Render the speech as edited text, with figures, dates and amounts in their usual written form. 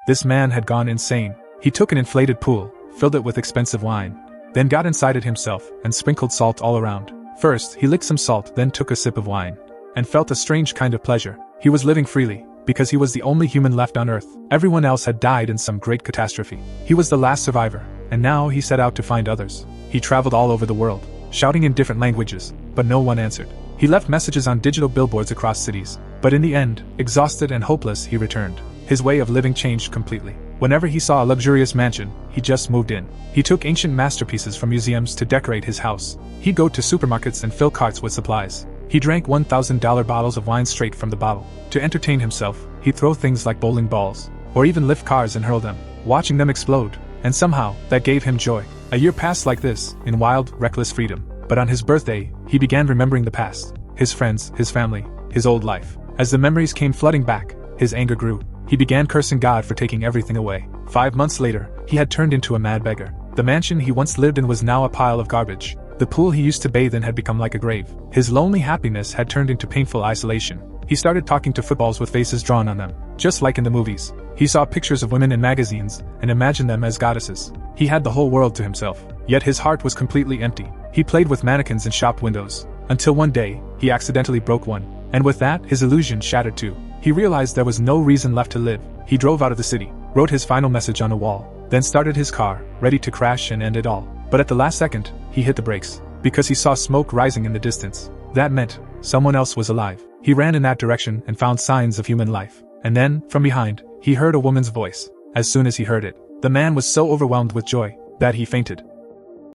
This man had gone insane. He took an inflated pool, filled it with expensive wine, then got inside it himself and sprinkled salt all around. First, he licked some salt, then took a sip of wine, and felt a strange kind of pleasure. He was living freely, because he was the only human left on Earth. Everyone else had died in some great catastrophe. He was the last survivor, and now he set out to find others. He traveled all over the world, shouting in different languages, but no one answered. He left messages on digital billboards across cities, but in the end, exhausted and hopeless, he returned. His way of living changed completely. Whenever he saw a luxurious mansion, he just moved in. He took ancient masterpieces from museums to decorate his house. He'd go to supermarkets and fill carts with supplies. He drank $1,000 bottles of wine straight from the bottle. To entertain himself, he'd throw things like bowling balls, or even lift cars and hurl them, watching them explode, and somehow, that gave him joy. A year passed like this, in wild, reckless freedom. But on his birthday, he began remembering the past, his friends, his family, his old life. As the memories came flooding back, his anger grew. He began cursing God for taking everything away. 5 months later, he had turned into a mad beggar. The mansion he once lived in was now a pile of garbage. The pool he used to bathe in had become like a grave. His lonely happiness had turned into painful isolation. He started talking to footballs with faces drawn on them, just like in the movies. He saw pictures of women in magazines, and imagined them as goddesses. He had the whole world to himself, yet his heart was completely empty. He played with mannequins in shop windows, until one day, he accidentally broke one. And with that, his illusion shattered too. He realized there was no reason left to live. He drove out of the city, wrote his final message on a wall, then started his car, ready to crash and end it all. But at the last second, he hit the brakes, because he saw smoke rising in the distance. That meant someone else was alive. He ran in that direction and found signs of human life. And then, from behind, he heard a woman's voice. As soon as he heard it, the man was so overwhelmed with joy that he fainted.